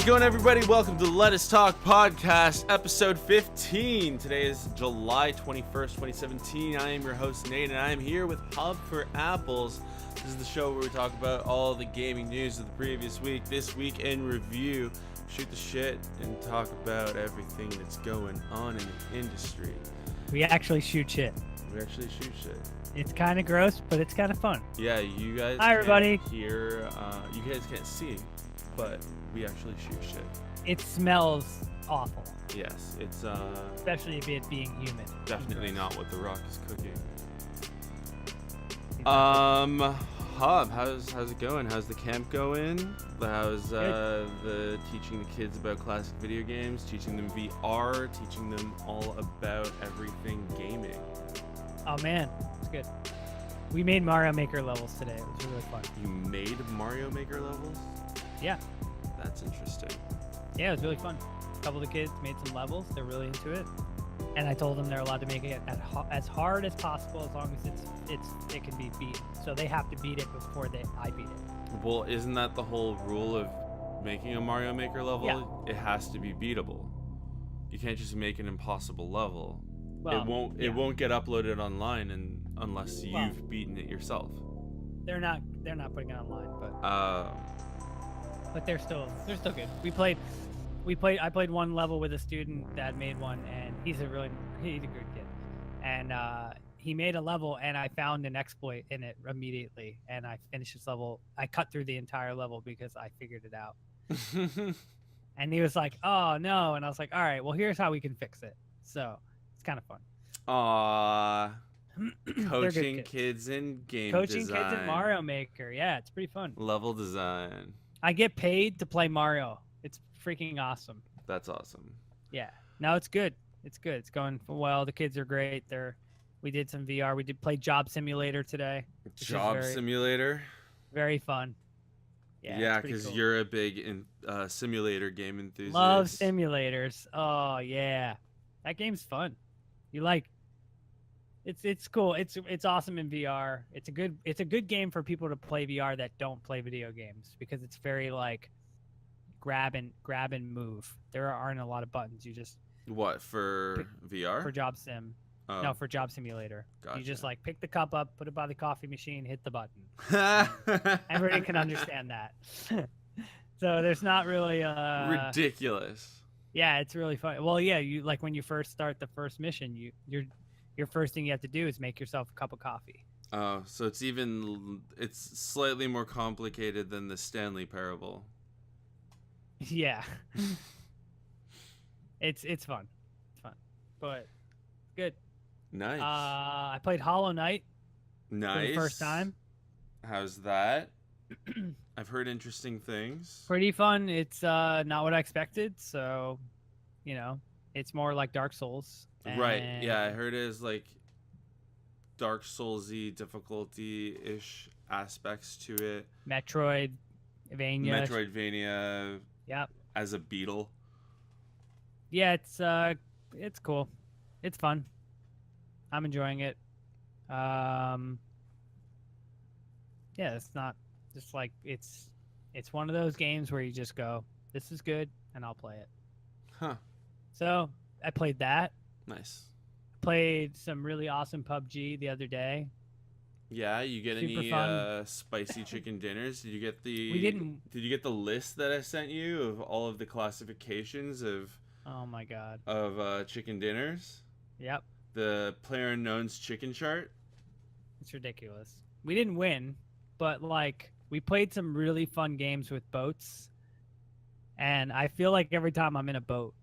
it going, everybody? Welcome to the Let Us Talk podcast, episode 15. Today is July 21st, 2017. I am your host, Nate, and I am here with Hobbe for Apples. This is the show where we talk about all the gaming news of the previous week, this week in review, shoot the shit, and talk about everything that's going on in the industry. We actually shoot shit. We actually shoot shit. It's kind of gross, but it's kind of fun. Yeah, you guys Hi, everybody. Can't hear, you guys can't see, but we actually shoot shit. It smells awful. Yes, it's especially if it being humid. Definitely not what The Rock is cooking. Hobbe, how's it going? How's the camp going? How's the teaching the kids about classic video games, teaching them VR, teaching them all about everything gaming? Oh man, it's good. We made Mario Maker levels today. It was really fun. You made Mario Maker levels? Yeah. That's interesting. Yeah, it was really fun. A couple of the kids made some levels. They're really into it. And I told them they're allowed to make it as hard as possible, as long as it can be beat. So they have to beat it before I beat it. Well, isn't that the whole rule of making a Mario Maker level? Yeah. It has to be beatable. You can't just make an impossible level. Well, it won't get uploaded online unless you've beaten it yourself. They're not putting it online, but they're still good. I played one level with a student that made one, and he's a good kid. And he made a level, and I found an exploit in it immediately, and I finished this level. I cut through the entire level because I figured it out. And he was like, "Oh no," and I was like, "All right, well here's how we can fix it." So it's kind of fun. Aww. Coaching kids in game Coaching design. kids in Mario Maker. Yeah, it's pretty fun. Level design. I get paid to play Mario. It's freaking awesome. That's awesome. Yeah. No, it's good. It's good. It's going well. The kids are great. We did some VR. We did play Job Simulator today. Job Simulator? Very fun. Yeah, because cool. You're a big simulator game enthusiast. Love simulators. Oh yeah, that game's fun. It's cool. It's awesome in VR. It's a good game for people to play VR that don't play video games, because it's very like grab and move. There aren't a lot of buttons. You just for VR? For Job Sim. Oh. No, for Job Simulator. Gotcha. You just like pick the cup up, put it by the coffee machine, hit the button. Everybody can understand that. So there's not really ridiculous. Yeah, it's really fun. Well, yeah, you like when you first start the first mission, your first thing you have to do is make yourself a cup of coffee. Oh, so it's slightly more complicated than the Stanley Parable. Yeah. It's fun. It's fun. But good. Nice. I played Hollow Knight. Nice. For the first time. How's that? I've heard interesting things. Pretty fun. It's not what I expected, so it's more like Dark Souls. Right. Yeah, I heard it is like Dark Souls-y difficulty-ish aspects to it. Metroidvania. Yep. As a beetle. Yeah, it's cool. It's fun. I'm enjoying it. Yeah, it's not just like it's one of those games where you just go, this is good, and I'll play it. Huh. So I played that. Nice. Played some really awesome PUBG the other day. Yeah, you get any spicy chicken dinners? Did you get Did you get the list that I sent you of all of the classifications of? Oh my god. Of chicken dinners? Yep. The PlayerUnknown's chicken chart? It's ridiculous. We didn't win, but like we played some really fun games with boats. And I feel like every time I'm in a boat,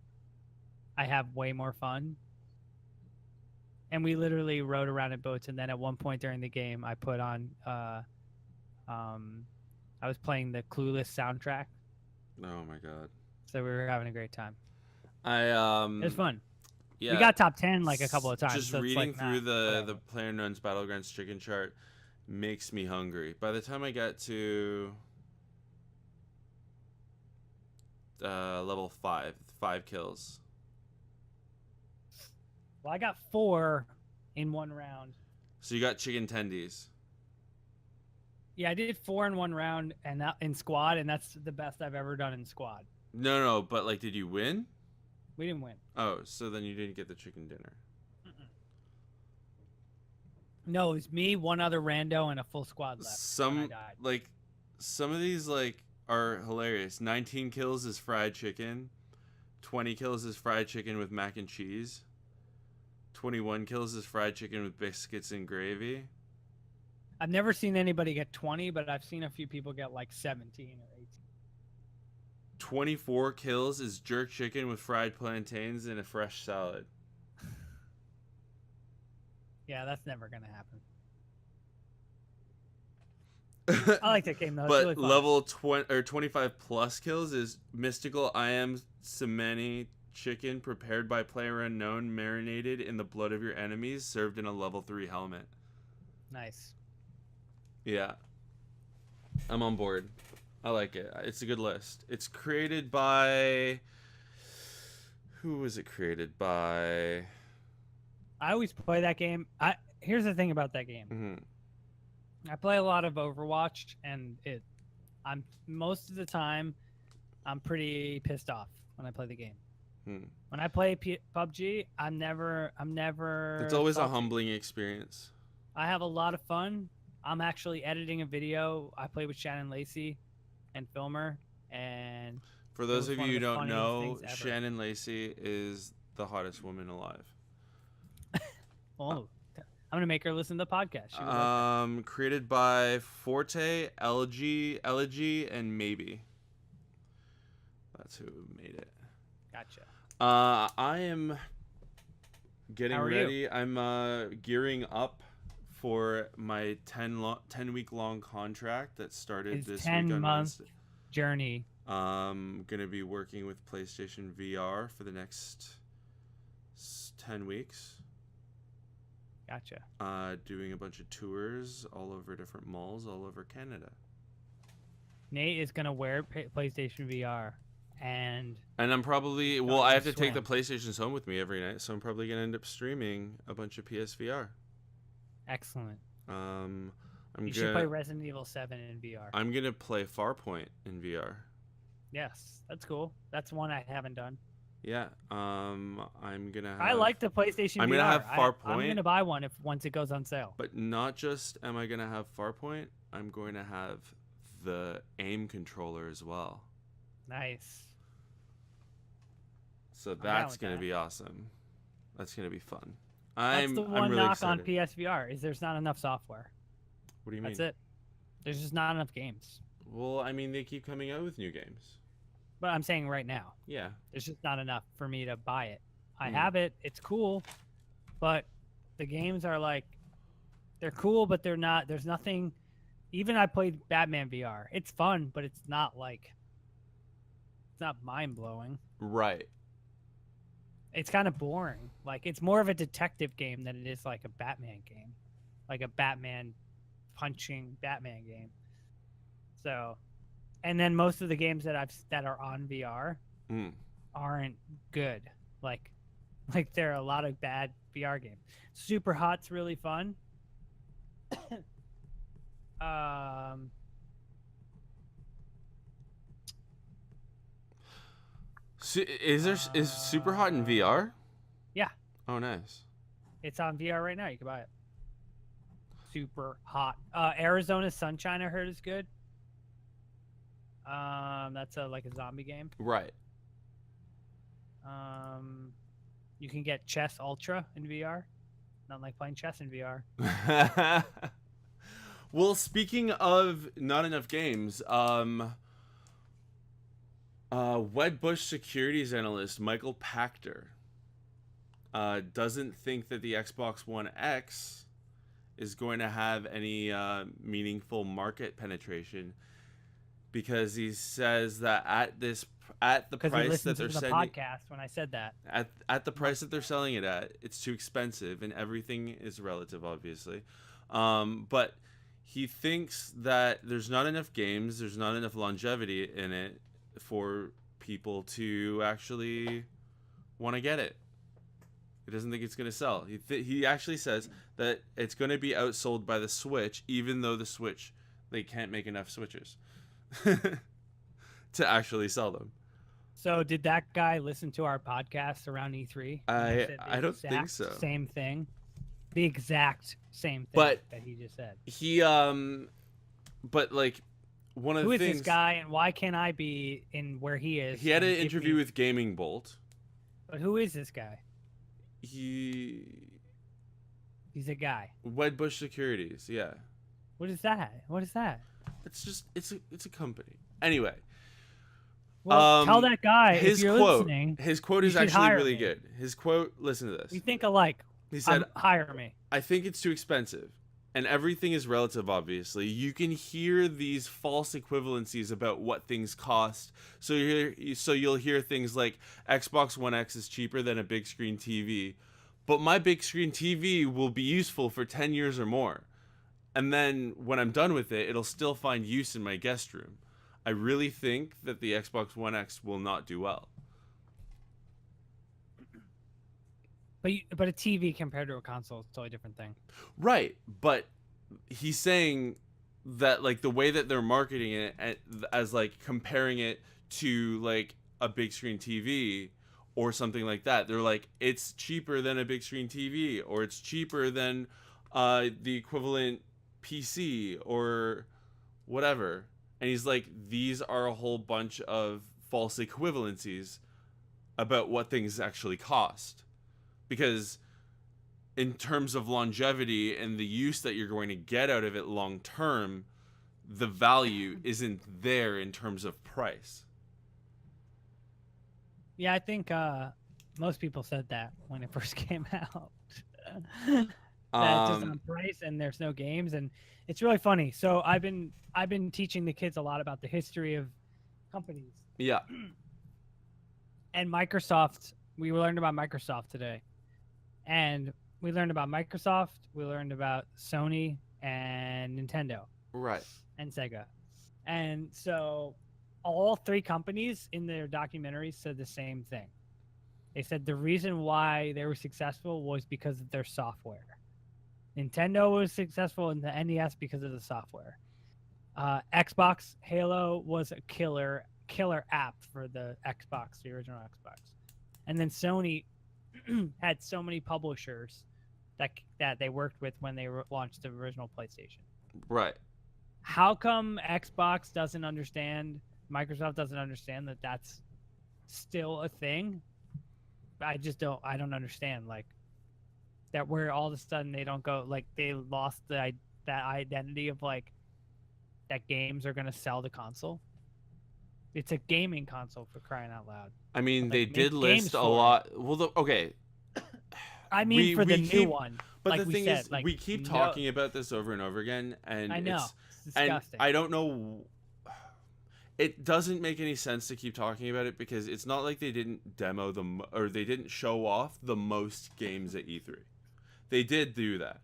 I have way more fun. And we literally rode around in boats, and then at one point during the game I put on I was playing the Clueless soundtrack. Oh my god. So we were having a great time. It was fun. Yeah. We got top 10 like a couple of times. Just so reading through the PlayerUnknown's Battlegrounds chicken chart makes me hungry. By the time I got to level 5 kills. Well, I got 4 in one round. So you got chicken tendies. Yeah, I did 4 in one round and that in squad, and that's the best I've ever done in squad. No, but like, did you win? We didn't win. Oh, so then you didn't get the chicken dinner. Mm-mm. No, it was me, one other rando, and a full squad left. When I died. Some of these like are hilarious. 19 kills is fried chicken. 20 kills is fried chicken with mac and cheese. 21 kills is fried chicken with biscuits and gravy. I've never seen anybody get 20, but I've seen a few people get like 17 or 18. 24 kills is jerk chicken with fried plantains and a fresh salad. Yeah, that's never gonna happen. I like that game though. It's But really fun. level 20 or 25 plus kills is mystical I am Semeni chicken prepared by player unknown, marinated in the blood of your enemies, served in a level 3 helmet. Nice. Yeah. I'm on board. I like it. It's a good list. It's created by... Who was it created by? I always play that game. Here's the thing about that game. Mm-hmm. I play a lot of Overwatch, and I'm most of the time I'm pretty pissed off when I play the game. When I play PUBG, I'm never. It's always a salty. humbling experience. I have a lot of fun. I'm actually editing a video. I play with Shannon Lacey and Filmer, and For those was of one you of who the don't funniest know, things ever. Shannon Lacey is the hottest woman alive. oh, I'm gonna make her listen to the podcast. She was Created by Forte, Elegy, and Maybe. That's who made it. Gotcha. I am getting How are ready. you? I'm gearing up for my 10 week long contract that started His this 10 week on month Wednesday. journey. Gonna be working with PlayStation VR for the next 10 weeks. Gotcha. Doing a bunch of tours all over different malls all over Canada. Nate is gonna wear PlayStation VR, and I'm probably Going I to have to take the swim. PlayStations home with me every night, so I'm probably gonna end up streaming a bunch of PSVR. excellent. I'm You should play Resident Evil 7 in VR. I'm gonna play Farpoint in VR. Yes, that's cool. That's one I haven't done. Yeah. I'm gonna have. I like the PlayStation I'm VR. gonna have I'm Farpoint. gonna buy one once it goes on sale. But not just am I gonna have Farpoint, I'm going to have the aim controller as well. Nice. So down that's with gonna that. be awesome. That's gonna be fun. That's the one really knock excited. on PSVR is there's not enough software. What do you mean? That's it. There's just not enough games. Well, I mean, they keep coming out with new games. But I'm saying right now, Yeah. there's just not enough for me to buy it. I Mm. have it. It's cool, but the games are like, they're cool, but they're not. There's nothing. Even I played Batman VR. It's fun, but it's not like, it's not mind blowing. Right. It's kind of boring. Like it's more of a detective game than it is like a Batman game, like a Batman punching Batman game. So, and then most of the games that that are on VR Mm. aren't good. Like there are a lot of bad VR games. Super Hot's really fun. So is Super Hot in VR? Yeah. Oh, nice. It's on VR right now. You can buy it. Super Hot. Arizona Sunshine I heard is good. That's like a zombie game. Right. You can get Chess Ultra in VR. Not like playing chess in VR. Well, speaking of not enough games, Wedbush securities analyst Michael Pachter doesn't think that the Xbox One X is going to have any meaningful market penetration because he says that at the price that they're to the selling podcast when I said that. at the price that they're selling it at, it's too expensive, and everything is relative, obviously. But he thinks that there's not enough games, there's not enough longevity in it for people to actually want to get it. He doesn't think it's going to sell. He actually says that it's going to be outsold by the Switch, even though the Switch, they can't make enough Switches to actually sell them. So did that guy listen to our podcast around E3? I don't think so. Same thing. The exact same thing But that he just said. he but like one of Who the is things this guy, and why can't I be in where he is? he had and an give interview me- with Gaming Bolt. But who is this guy? He's a guy. Wedbush Securities, yeah. What is that? What is that? It's just it's a company. Anyway, Well, tell that guy if his you're quote. listening. His quote you is should actually hire really me. good. His quote. Listen to this. We think alike. He said, "Hire me." I think it's too expensive. And everything is relative, obviously. You can hear these false equivalencies about what things cost. So you'll hear things like Xbox One X is cheaper than a big screen TV, but my big screen TV will be useful for 10 years or more. And then when I'm done with it, it'll still find use in my guest room. I really think that the Xbox One X will not do well. But a TV compared to a console is a totally different thing. Right, but he's saying that like the way that they're marketing it as like comparing it to like a big screen TV or something like that. They're like, it's cheaper than a big screen TV, or it's cheaper than the equivalent PC or whatever. And he's like, these are a whole bunch of false equivalencies about what things actually cost. Because in terms of longevity and the use that you're going to get out of it long term, the value isn't there in terms of price. Yeah, I think most people said that when it first came out. That just on price, and there's no games, and it's really funny. So I've been teaching the kids a lot about the history of companies. Yeah. And Microsoft, we learned about Microsoft today. And we learned about Microsoft, we learned about Sony and Nintendo. Right. And Sega. And so all three companies in their documentaries said the same thing. They said the reason why they were successful was because of their software. Nintendo was successful in the NES because of the software. Xbox Halo was a killer app for the Xbox, the original Xbox. And then Sony had so many publishers that they worked with when they launched the original PlayStation. Right. How come Xbox doesn't understand, Microsoft doesn't understand that that's still a thing? I don't understand, like, that where all of a sudden they don't go, like, they lost that identity of, like, that games are going to sell the console. It's a gaming console, for crying out loud. I mean, Like, they did list a lot. Well, okay. I mean, for the new one. But like the we thing said, is, like, we keep talking about this over and over again, and I know. It's disgusting. and I don't know. It doesn't make any sense to keep talking about it because it's not like they didn't demo them or they didn't show off the most games at E3. They did do that.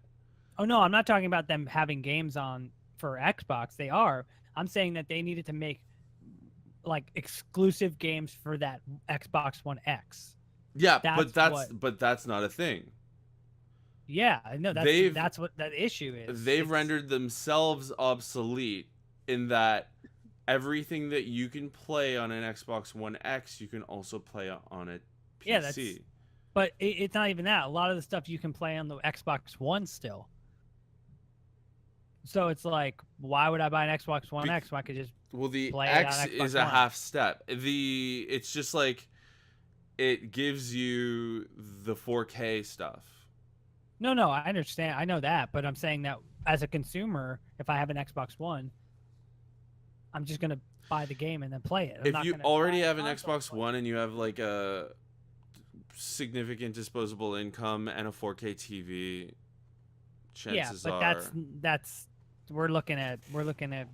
Oh no, I'm not talking about them having games on for Xbox. They are. I'm saying that they needed to make like exclusive games for that Xbox One X. Yeah, That's but that's not a thing. Yeah, I know that's what that issue is. They've rendered themselves obsolete in that everything that you can play on an Xbox One X, you can also play on a PC. But it's not even that. A lot of the stuff you can play on the Xbox One still. So it's like, why would I buy an Xbox One X when I could just the play X it on is Xbox a One? half step. It's just like it gives you the 4K stuff. No, I understand. I know that, but I'm saying that as a consumer, if I have an Xbox One, I'm just gonna buy the game and then play it. If you already have an Xbox One and you have like a significant disposable income and a 4K TV, chances but are that's we're looking at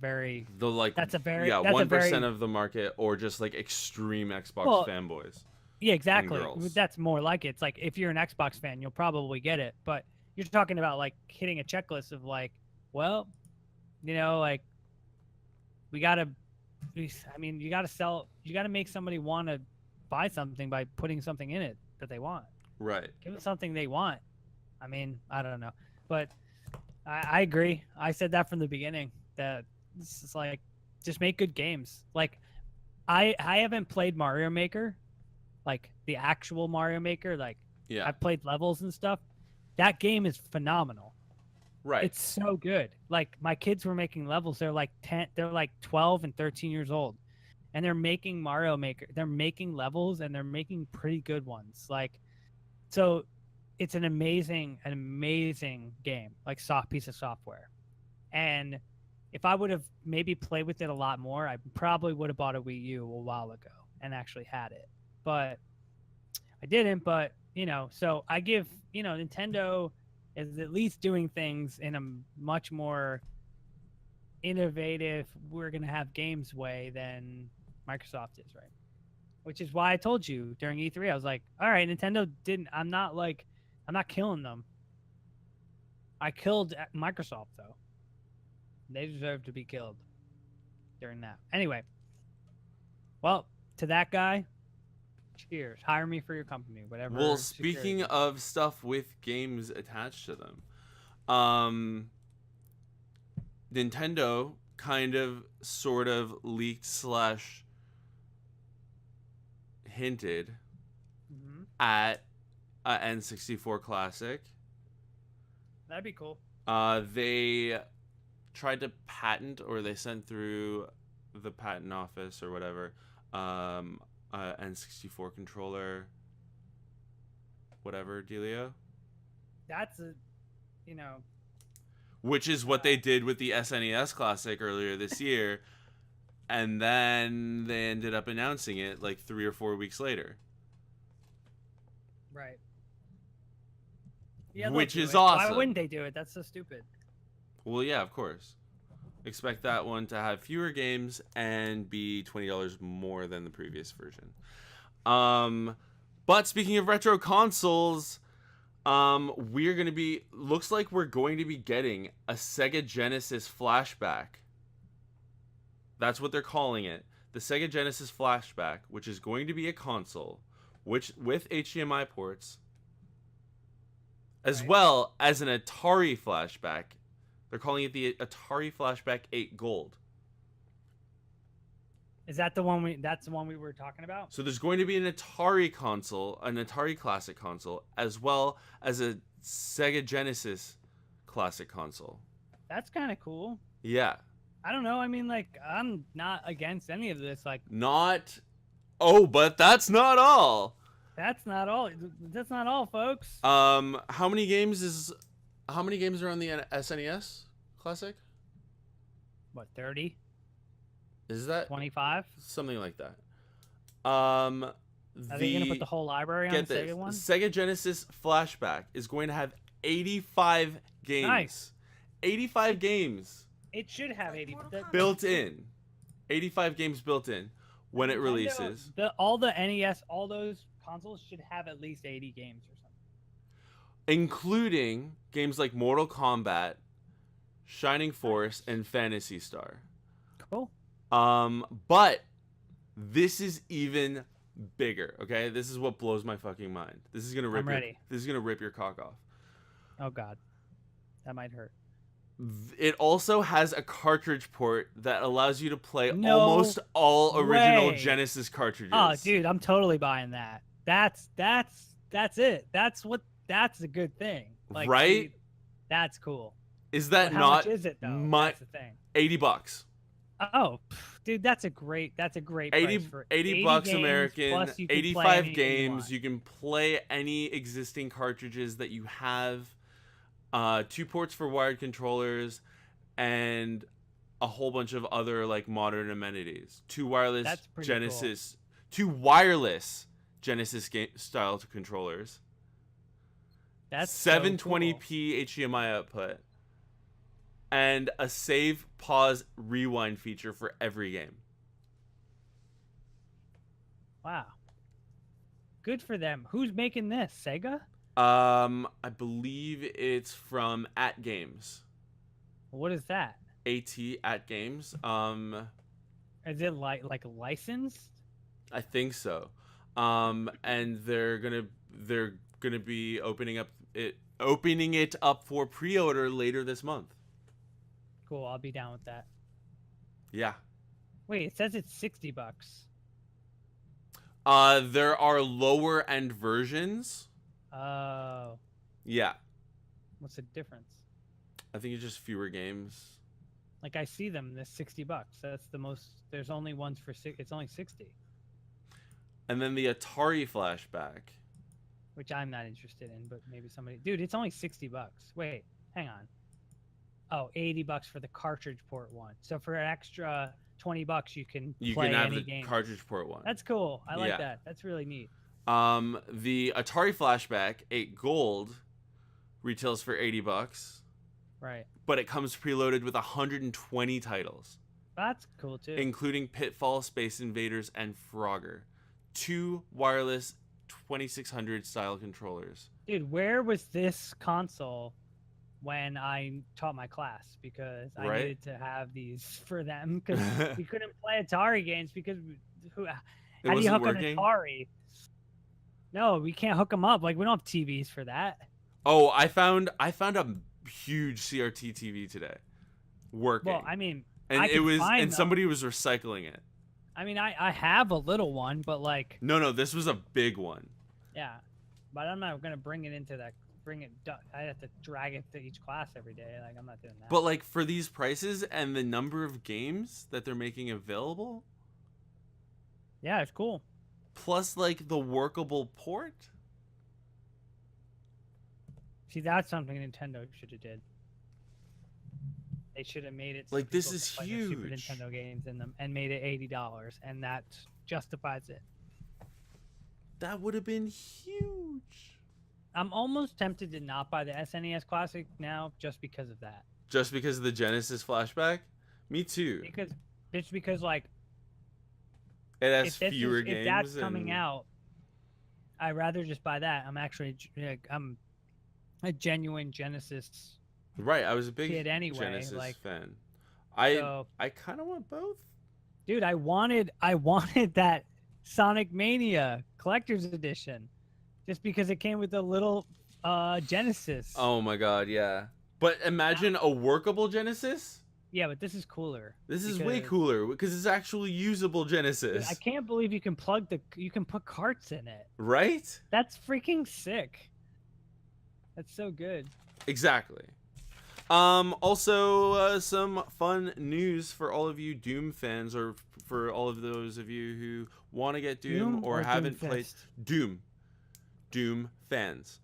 very the like that's a very 1% of the market, or just like extreme Xbox fanboys. Yeah, exactly. Girls. That's more like it. It's like if you're an Xbox fan, you'll probably get it. But you're talking about like hitting a checklist of like, well, like you gotta make somebody want to buy something by putting something in it that they want. Right. Give them something they want. I mean, I don't know, but I agree. I said that from the beginning that this is like, just make good games. Like I haven't played Mario Maker, like the actual Mario Maker. Like Yeah. I've played levels and stuff. That game is phenomenal. Right. It's so good. Like my kids were making levels. They're like 10, they're like 12 and 13 years old. And they're making Mario Maker. They're making levels and they're making pretty good ones. Like so it's an amazing game, like soft piece of software. And if I would have maybe played with it a lot more, I probably would have bought a Wii U a while ago and actually had it. But I didn't. But, so I give, Nintendo is at least doing things in a much more innovative, we're going to have games way than Microsoft is, right? Which is why I told you during E3, I was like, all right, Nintendo didn't, I'm not killing them. I killed Microsoft, though. They deserve to be killed during that. Anyway, well, to that guy, cheers. Hire me for your company, whatever. Well, speaking of stuff with games attached to them, Nintendo kind of sort of leaked / hinted at a N64 Classic. That'd be cool. They tried to patent, or they sent through the patent office or whatever, N64 controller, whatever dealio. That's which is what they did with the SNES Classic earlier this year, and then they ended up announcing it like 3 or 4 weeks later. Right. Yeah, which is awesome. Why wouldn't they do it? That's so stupid. Well, yeah, of course. Expect that one to have fewer games and be $20 more than the previous version. But speaking of retro consoles, looks like we're going to be getting a Sega Genesis flashback. That's what they're calling it. The Sega Genesis flashback, which is going to be a console with HDMI ports, as well as an Atari flashback. They're calling it the Atari Flashback 8 Gold. Is that the one that's the one we were talking about? So there's going to be an Atari console, an Atari Classic console, as well as a Sega Genesis Classic console. That's kind of cool. Yeah. I don't know. I mean, like, I'm not against any of this. Like, but that's not all. That's not all. That's not all, folks. How many games are on the SNES Classic? What, 30? Is that 25? Something like that. Are they gonna put the whole library on the Sega one? Sega Genesis Flashback is going to have 85 games. Nice. 85 games. It should have 80 built in. 85 games built in when it releases. All the NES, all those consoles should have at least 80 games or something. Including games like Mortal Kombat, Shining Force, and Phantasy Star. Cool. But this is even bigger, okay? This is what blows my fucking mind. This is gonna rip your cock off. Oh god. That might hurt. It also has a cartridge port that allows you to play almost all original Genesis cartridges. Oh, dude, I'm totally buying that. That's it. That's a good thing. Like, right? Dude, that's cool. Is that how not much is it though? That's the thing. $80. Oh, dude, that's a great price for 80 bucks games, American, 85 games. You can play any existing cartridges that you have. 2 ports for wired controllers, and a whole bunch of other like modern amenities. 2 wireless Genesis, cool. 2 wireless Genesis style controllers. That's 720p HDMI output, and a save, pause, rewind feature for every game. Wow. Good for them. Who's making this? Sega? I believe it's from At Games. What is that? At Games. Is it like licensed? I think so. And they're gonna be opening it up for pre-order later this month. Cool, I'll be down with that. Yeah. Wait, it says it's $60. There are lower end versions. Oh, Yeah, what's the difference? I think it's just fewer games. Like I see them, they're $60. That's the most. There's only ones for six. It's only 60, And then the Atari flashback. which I'm not interested in. But maybe somebody, dude, it's only $60. Wait, hang on. Oh, $80 for the cartridge port one. So for an extra $20, you can play can have any the game. cartridge port one. That's cool. I like Yeah. that. That's really neat. The Atari flashback 8 gold retails for $80, Right. but it comes preloaded with 120 titles, That's cool too. including Pitfall, Space Invaders, and Frogger. 2 wireless 2600 style controllers. Dude, where was this console when I taught my class? Because I Right? needed to have these for them because we couldn't play Atari games because how do you wasn't hook working? an Atari? No, we can't hook them up. Like we don't have TVs for that. Oh, I found a huge CRT TV today, working. Well, I mean, and I it could was, find and them. somebody was recycling it. I mean, I have a little one, but like, No, this was a big one. yeah, but I'm not gonna bring it into that. I have to drag it to each class every day. Like I'm not doing that. But like for these prices and the number of games that they're making available, yeah, it's cool. plus like the workable port. See, that's something Nintendo should have did. They should have made it so Like, this people is could play their Super huge. Nintendo games in them and made it $80, and that justifies it. That would have been huge. I'm almost tempted to not buy the SNES Classic now just because of that. Just because of the Genesis flashback? Me too. Because like It has fewer if games. that's coming and- out, I'd rather just buy that. I'm a genuine Genesis Right, I was a big kid anyway. Genesis Like, fan. so, I kind of want both. dude, I wanted that Sonic Mania Collector's Edition, just because it came with a little Genesis. Oh my god, yeah. But imagine a workable Genesis. Yeah, but this is cooler. This is way because- cooler because it's actually usable Dude, Genesis. I can't believe you can put carts in it. Right? That's freaking sick. That's so good. Exactly. Also, some fun news for all of you Doom fans, or for all of those of you who want to get Doom, or haven't played Doomfist? Doom fans.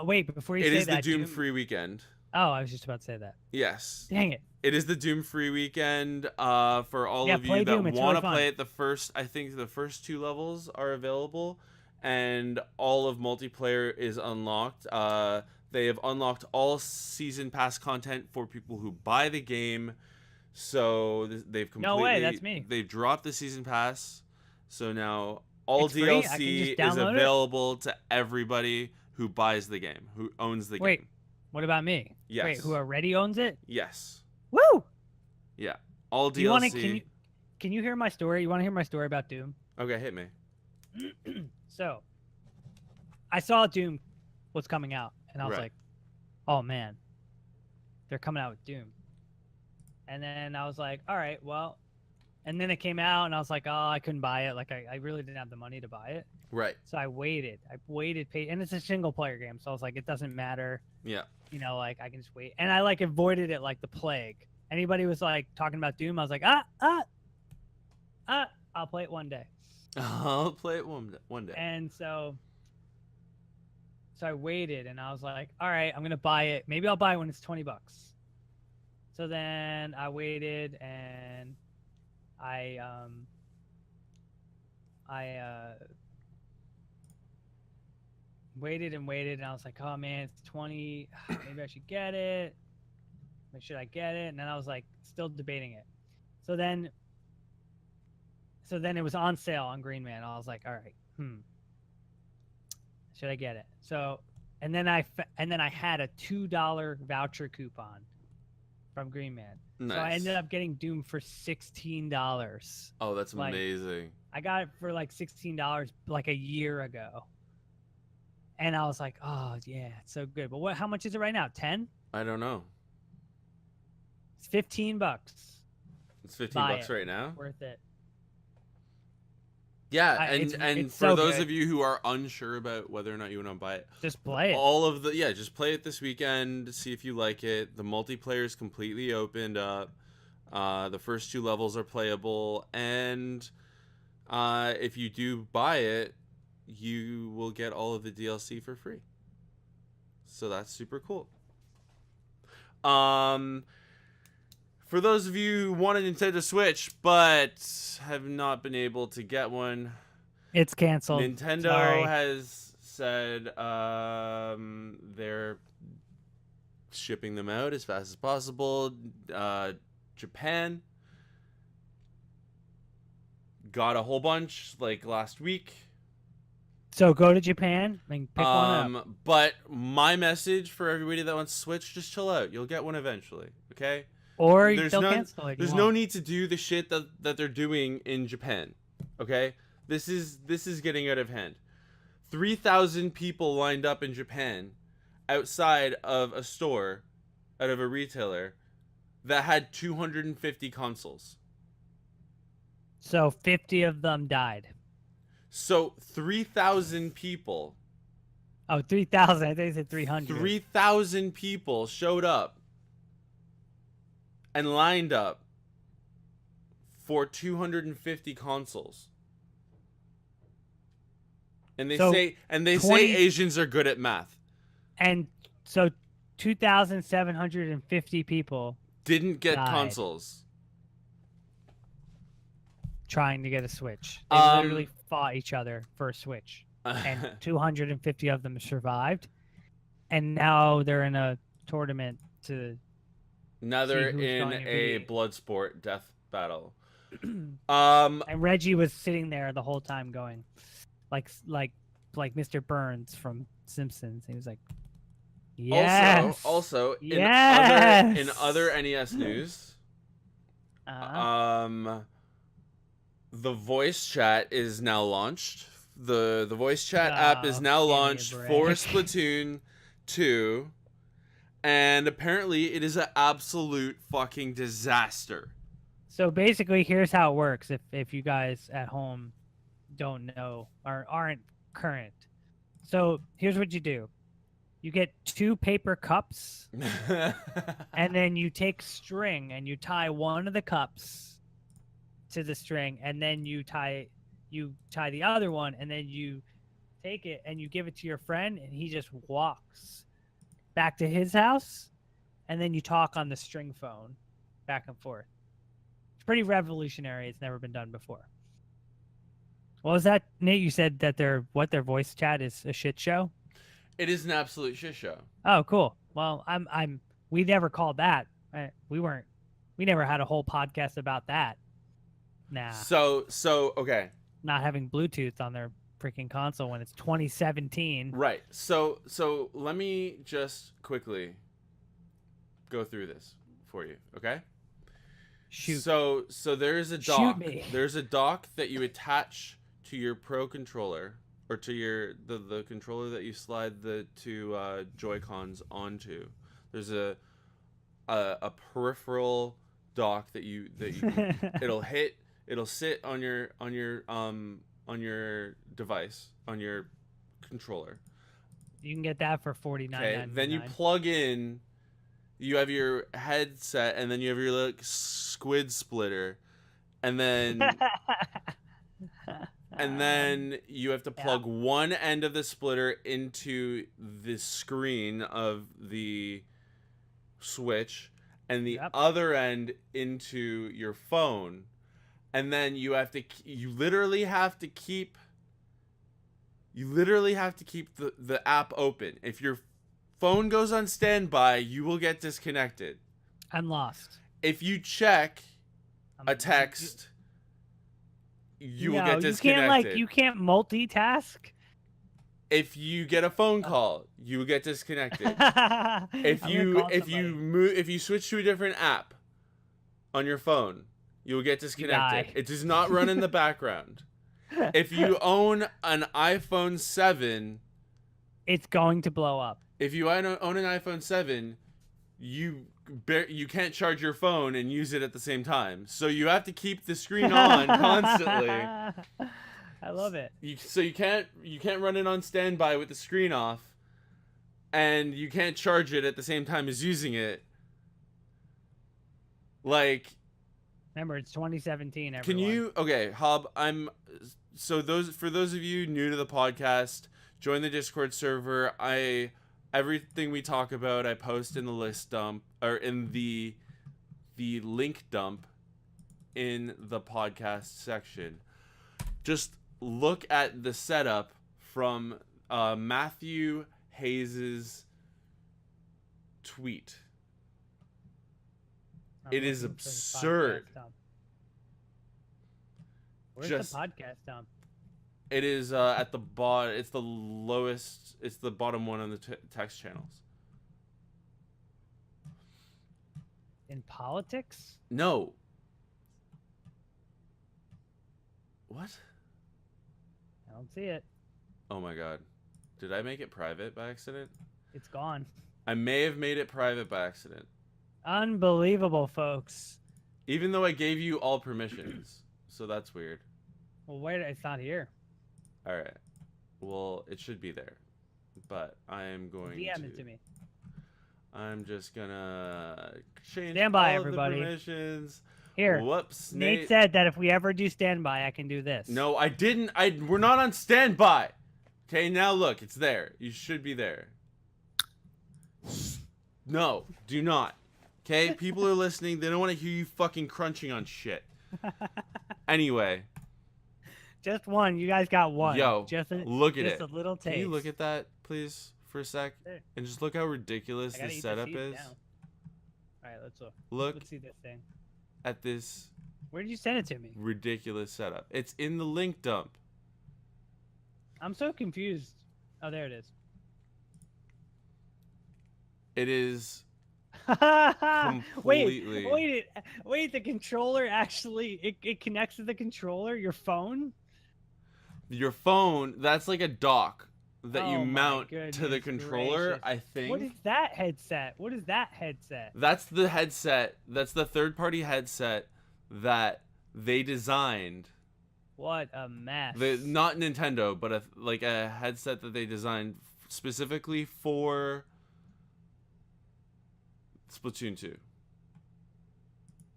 Wait, before you It say is that, the Doom free weekend. Oh, I was just about to say that. Yes. Dang it. It is the Doom free weekend for all of play you that Doom, it's want to really play it. I think the first 2 levels are available, and all of multiplayer is unlocked. They have unlocked all season pass content for people who buy the game. So they've completely... No way, that's me. They've dropped the season pass. So now all It's free? I can DLC just is download it? available to everybody who buys the game, who owns the Wait, game. what about me? Yes. Wait, who already owns it? Yes. Woo! Yeah. All Do you want to? DLC. Can you hear my story? You want to hear my story about Doom? Okay, hit me. So, I saw Doom was coming out, and I was Right. like, "Oh man, they're coming out with Doom." And then I was like, "All right, well," and then it came out, and I was like, "Oh, I couldn't buy it. Like, I really didn't have the money to buy it." Right. So I waited, and it's a single player game, so I was like, it doesn't matter, Yeah. you know, like I can just wait. And I like avoided it like the plague. Anybody was like talking about Doom, I was like, I'll play it one day. I'll play it one day. And so I waited, and I was like, all right, I'm gonna buy it. Maybe I'll buy it when it's $20. So then I waited, and I waited and waited, and I was like, oh man, it's 20. Maybe I should get it. Should I get it? And then I was like, still debating it. So then it was on sale on Green Man. I was like, all right, should I get it? So, and then I had a $2 voucher coupon from Green Man. Nice. So I ended up getting Doom for $16. Oh, that's like, amazing. I got it for like $16 like a year ago. And I was like, oh yeah, it's so good. But how much is it right now? 10? I don't know. It's $15. It's $15 Buy it. right now. Worth it. Yeah, It's and for so those good. of you who are unsure about whether or not you want to buy it, Just play it. just play it this weekend, see if you like it. The multiplayer is completely opened up. The first 2 levels are playable, and if you do buy it, you will get all of the DLC for free. So that's super cool. For those of you who want a Nintendo Switch but have not been able to get one, It's canceled. Nintendo Sorry. has said they're shipping them out as fast as possible. Japan got a whole bunch like last week. So go to Japan and pick one up. But my message for everybody that wants to Switch, just chill out. You'll get one eventually, okay? Or There's they'll no, cancel it. There's no need to do the shit that they're doing in Japan, okay? This is getting out of hand. 3,000 people lined up in Japan outside of a store, out of a retailer, that had 250 consoles. So 50 of them died. So 3,000 people. Oh, 3,000. I think they said 300. 3,000 people showed up and lined up for 250 consoles. And they say 20, Asians are good at math. And so 2,750 people didn't get died consoles. Trying to get a Switch. They literally fought each other for a Switch. And 250 of them survived. And now they're in a tournament to now they're in a blood sport death battle. And Reggie was sitting there the whole time going like Mr. Burns from Simpsons. He was like, yes. Also yes. in other NES news, the voice chat is now launched. The voice chat app is now launched for Splatoon 2, and apparently it is an absolute fucking disaster. So basically, here's how it works. If you guys at home don't know or aren't current, so here's what you do: you get 2 paper cups, and then you take string and you tie one of the cups to the string, and then you tie the other one, and then you take it and you give it to your friend, and he just walks back to his house, and then you talk on the string phone back and forth. It's pretty revolutionary. It's never been done before. What was that, Nate? You said that their voice chat is a shit show? It is an absolute shit show. Oh, cool. Well, we never called that. We never had a whole podcast about that. Nah. So okay. Not having Bluetooth on their freaking console when it's 2017. Right. So let me just quickly go through this for you, okay? Shoot. So there's a dock. Shoot me. There's a dock that you attach to your Pro controller, or to the controller that you slide the 2 Joy-Cons onto. There's a peripheral dock that you it'll sit on your device, on your controller. You can get that for $49.99. Okay, then you plug in, you have your headset, and then you have your like squid splitter, and then you have to plug one end of the splitter into the screen of the Switch, and the other end into your phone. And then you literally have to keep the app open. If your phone goes on standby, you will get disconnected. I'm lost. If you check a text, you will get disconnected. You can't multitask. If you get a phone call, you will get disconnected. If you switch to a different app on your phone, you will get disconnected. It does not run in the background. If you own an iPhone 7, it's going to blow up. If you own an iPhone 7, you can't charge your phone and use it at the same time. So you have to keep the screen on constantly. I love it. So you can't run it on standby with the screen off, and you can't charge it at the same time as using it. Like, Remember, it's 2017. Everyone. can you? Okay, Hob. For those of you new to the podcast, join the Discord server. Everything we talk about, I post in the list dump or in the link dump in the podcast section. Just look at the setup from Matthew Hayes's tweet. It is absurd. Where's the podcast dump? It is at the bottom. It's the lowest. It's the bottom one on the text channels. In politics? No. What? I don't see it. Oh my god. Did I make it private by accident? It's gone. I may have made it private by accident. Unbelievable, folks. Even though I gave you all permissions. So that's weird. Well, wait, it's not here. Alright. Well, it should be there. But I am going DM it to me. I'm just gonna change Stand by, all everybody. of the permissions. Here. Whoops. Nate said that if we ever do standby, I can do this. No, I didn't. We're not on standby. Okay, now look, it's there. You should be there. No, do not. Okay, people are listening. They don't want to hear you fucking crunching on shit. Anyway. Just one. You guys got one. Yo, look at just it. a little taste. Can you look at that, please, for a sec? There. And just look how ridiculous this setup is. All right, let's look. Look Let's see this thing. at this Where did you send it to me? ridiculous setup. It's in the link dump. I'm so confused. Oh, there it is. It is Wait, completely... wait, the controller actually, it connects to the controller, your phone? Your phone, that's like a dock that you Oh my mount to the goodness controller, gracious. I think. What is that headset? What is that headset? That's the headset. That's the third-party headset that they designed. What a mess. Not Nintendo, but like a headset that they designed specifically for Splatoon 2.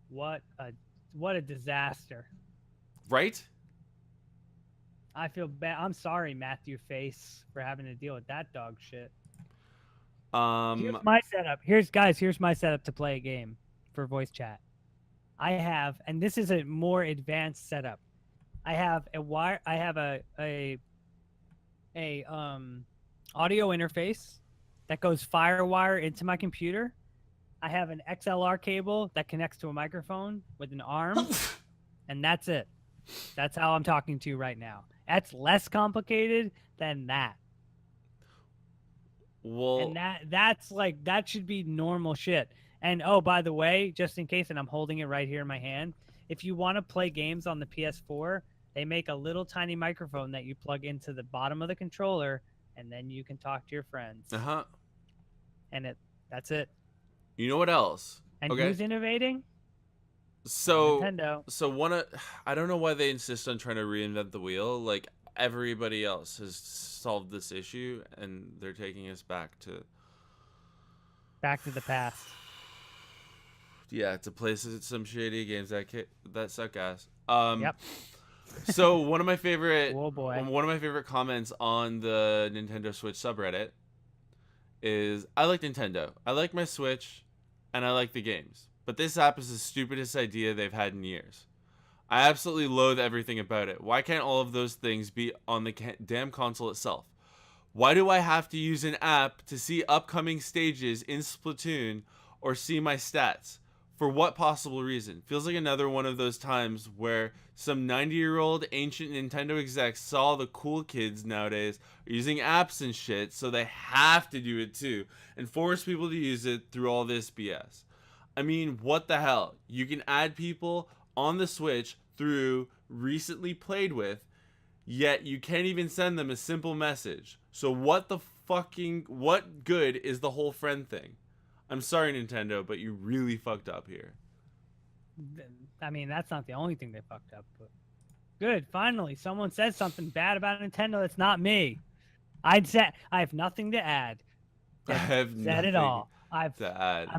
What a disaster. Right? I feel bad. I'm sorry, Matthew Face, for having to deal with that dog shit. Here's my setup. Here's my setup to play a game for voice chat. I have, and this is a more advanced setup. I have a wire. I have a audio interface that goes FireWire into my computer. I have an XLR cable that connects to a microphone with an arm, and that's it. That's how I'm talking to you right now. That's less complicated than that. Well, and that's like, that should be normal shit. And oh, by the way, just in case, and I'm holding it right here in my hand, if you want to play games on the PS4, they make a little tiny microphone that you plug into the bottom of the controller, and then you can talk to your friends. Uh-huh. And that's it. You know what else? And okay. Who's innovating? So Nintendo. So I don't know why they insist on trying to reinvent the wheel. Like, everybody else has solved this issue, and they're taking us back to the past. Yeah, to play some shady games that suck ass. Yep. So one of my favorite oh boy. One of my favorite comments on the Nintendo Switch subreddit is, I like Nintendo. I like my Switch, and I like the games. But this app is the stupidest idea they've had in years. I absolutely loathe everything about it. Why can't all of those things be on the damn console itself? Why do I have to use an app to see upcoming stages in Splatoon or see my stats? For what possible reason? Feels like another one of those times where some 90-year-old ancient Nintendo execs saw the cool kids nowadays are using apps and shit, so they have to do it too, and force people to use it through all this BS. I mean, what the hell? You can add people on the Switch through recently played with, yet you can't even send them a simple message. So what good is the whole friend thing? I'm sorry, Nintendo, but you really fucked up here. I mean, that's not the only thing they fucked up, but Good. Finally, someone says something bad about Nintendo. That's not me. I have nothing to add. I have Said it nothing all. I to add.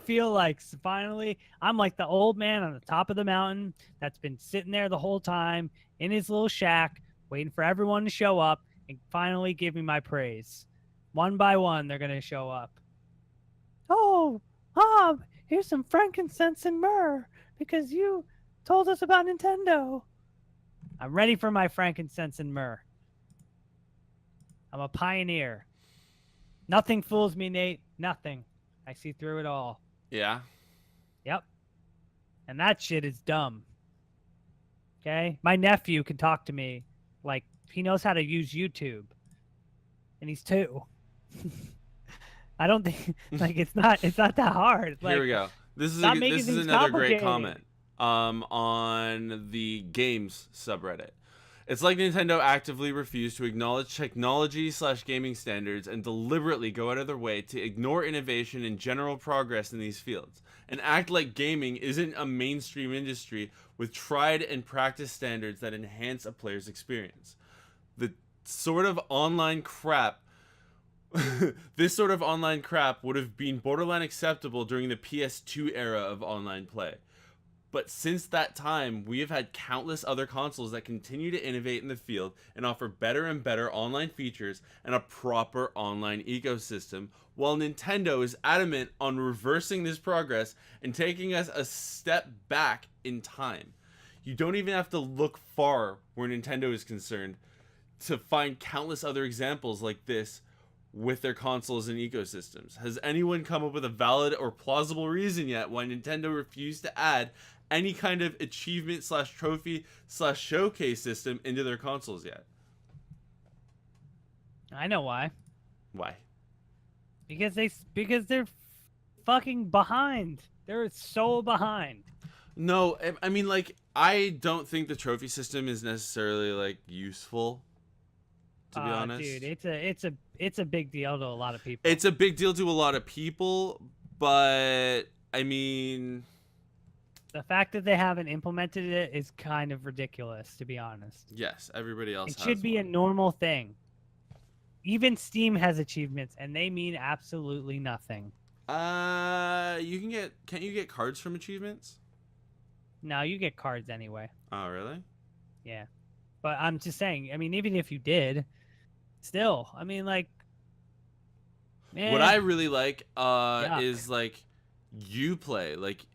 feel like finally I'm like the old man on the top of the mountain that's been sitting there the whole time in his little shack waiting for everyone to show up and finally give me my praise. One by one they're going to show up. Oh, Hob, here's some frankincense and myrrh because you told us about Nintendo. I'm ready for my frankincense and myrrh. I'm a pioneer. Nothing fools me, Nate. Nothing. I see through it all. Yeah. Yep. And that shit is dumb. Okay? My nephew can talk to me like he knows how to use YouTube. And he's 2. I don't think like it's not that hard. Like, Here we go. This is another great comment on the games subreddit. It's like Nintendo actively refused to acknowledge technology/gaming standards and deliberately go out of their way to ignore innovation and general progress in these fields, and act like gaming isn't a mainstream industry with tried and practiced standards that enhance a player's experience. The sort of online crap this sort of online crap would have been borderline acceptable during the PS2 era of online play. But since that time, we have had countless other consoles that continue to innovate in the field and offer better and better online features and a proper online ecosystem, while Nintendo is adamant on reversing this progress and taking us a step back in time. You don't even have to look far where Nintendo is concerned to find countless other examples like this with their consoles and ecosystems. Has anyone come up with a valid or plausible reason yet why Nintendo refused to add any kind of achievement/trophy/showcase system into their consoles yet? I know why. Why? Because they're fucking behind. They're so behind. No, I mean, like, I don't think the trophy system is necessarily like useful, to be honest. Dude, it's a big deal to a lot of people. It's a big deal to a lot of people, but I mean, the fact that they haven't implemented it is kind of ridiculous, to be honest. Yes, everybody else it should be a normal thing. Even Steam has achievements, and they mean absolutely nothing. Can't you get cards from achievements? No, you get cards anyway. Oh, really? Yeah. But I'm just saying, I mean, even if you did, still, I mean, like, man. What I really like is, like, Uplay. Like,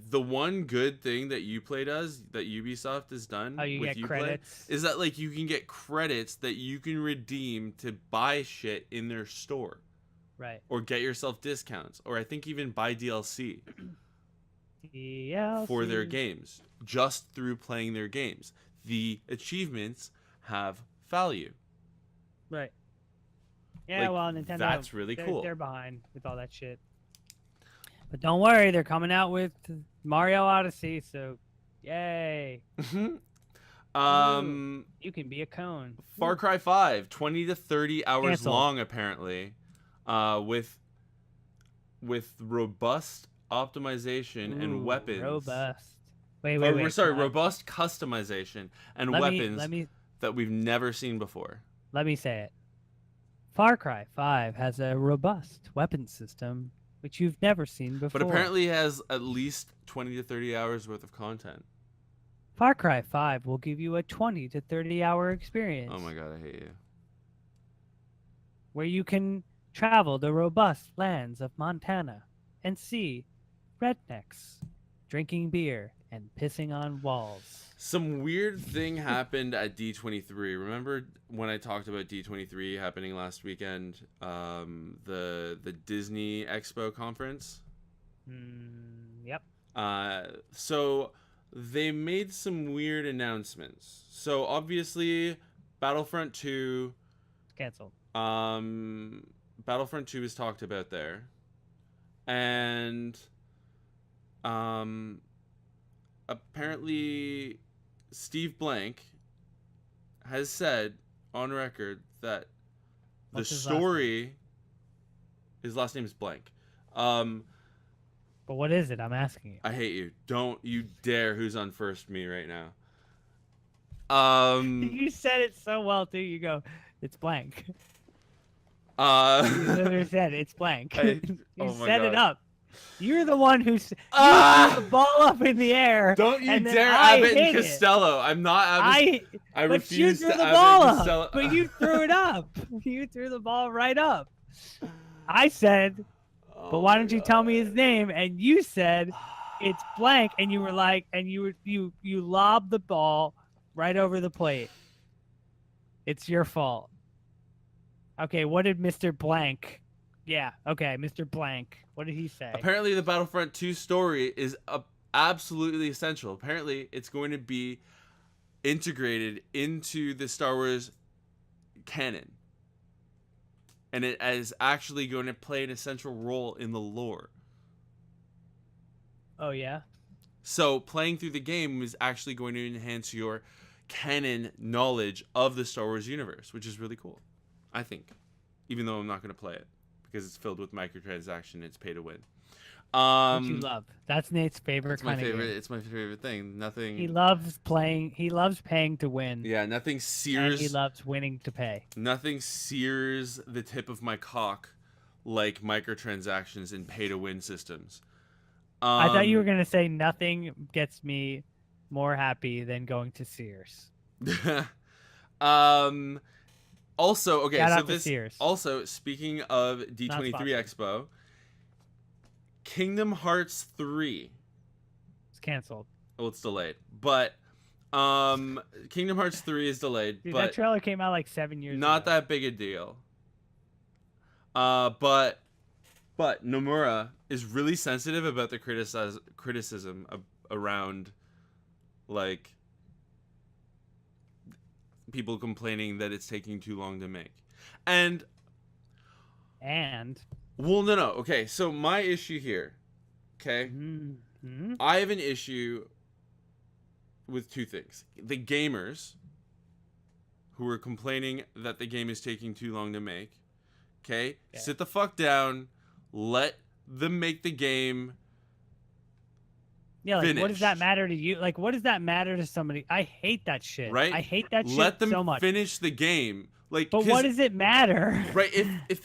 the one good thing that Uplay does, that Ubisoft has done you with get Uplay, credits? is that, like, you can get credits that you can redeem to buy shit in their store. Right. Or get yourself discounts. Or I think even buy DLC. DLC. For their games. Just through playing their games. The achievements have value. Right. Yeah, like, well, Nintendo, that's really cool. They're behind with all that shit. But don't worry, they're coming out with Mario Odyssey, so yay. You can be a cone. Far Cry 5, 20 to 30 hours Cancel. long, apparently. With robust optimization and weapons. Robust. Wait. Robust customization and weapons that we've never seen before. Let me say it. Far Cry 5 has a robust weapon system, which you've never seen before. But apparently it has at least 20 to 30 hours worth of content. Far Cry 5 will give you a 20 to 30 hour experience. Oh my god, I hate you. Where you can travel the robust lands of Montana and see rednecks drinking beer and pissing on walls. Some weird thing happened at D23. Remember when I talked about D23 happening last weekend? The Disney Expo conference? Yep. So they made some weird announcements. So obviously Battlefront 2... It's canceled. Battlefront 2 is talked about there. And... apparently Steve Blank has said on record that the story... His last name is Blank. Blank. But what is it? I'm asking you. I hate you. Don't you dare who's on first me right now. You said it so well too. You go, it's blank. You Uh, literally said it's blank. I- You oh my set it God. up. You're the one who you threw Ah! the ball up in the air. Don't you and then dare I Abbott and hit it. Costello. I'm not Abbott. I but you refuse threw to the Abbott ball and up. Costello. But you threw it up. You threw the ball right up. I said, but why don't you tell me his name? And you said, it's blank. And you were like, and you lobbed the ball right over the plate. It's your fault. Okay, what did Mr. Blank? Yeah, okay, Mr. Blank. What did he say? Apparently, the Battlefront 2 story is absolutely essential. Apparently, it's going to be integrated into the Star Wars canon. And it is actually going to play an essential role in the lore. Oh, yeah? So, playing through the game is actually going to enhance your canon knowledge of the Star Wars universe, which is really cool, I think. Even though I'm not going to play it, because it's filled with microtransactions and it's pay to win. What you love. That's Nate's favorite kind of game. It's my favorite thing. Nothing. He loves playing. He loves paying to win. Yeah, nothing sears. And he loves winning to pay. Nothing sears the tip of my cock like microtransactions and pay to win systems. I thought you were gonna say nothing gets me more happy than going to Sears. Also, okay, Shout so out to this Sears. also speaking of D23 Expo, Kingdom Hearts 3. It's canceled. Well, it's delayed, but Kingdom Hearts 3 is delayed. Dude, but that trailer came out like 7 years ago. not that big a deal. But Nomura is really sensitive about the criticism around, like, people complaining that it's taking too long to make. And well, no. Okay, so my issue here, okay? Mm-hmm. I have an issue with two things. The gamers who are complaining that the game is taking too long to make, okay? Sit the fuck down. Let them make the game. Yeah, like, finish. what does that matter to you? Like, what does that matter to somebody? I hate that shit. Right? I hate that shit Let them so much. finish the game. Like, but what does it matter? Right? If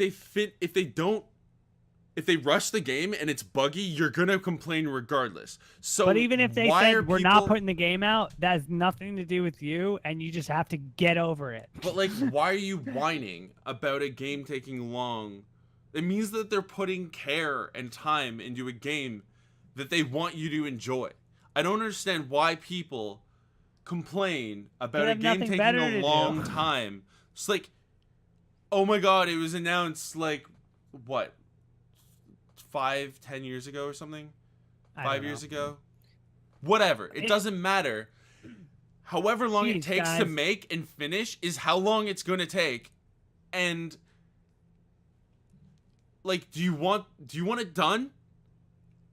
they rush the game and it's buggy, you're gonna complain regardless. So, but even if they said we're not putting the game out, that has nothing to do with you, and you just have to get over it. But like, why are you whining about a game taking long? It means that they're putting care and time into a game that they want you to enjoy. I don't understand why people complain about a game taking a long time. It's like, oh my god, it was announced like, what, 5-10 years ago or something? 5 years ago? Whatever. It doesn't matter. However long it takes to make and finish is how long it's going to take. And, like, do you want it done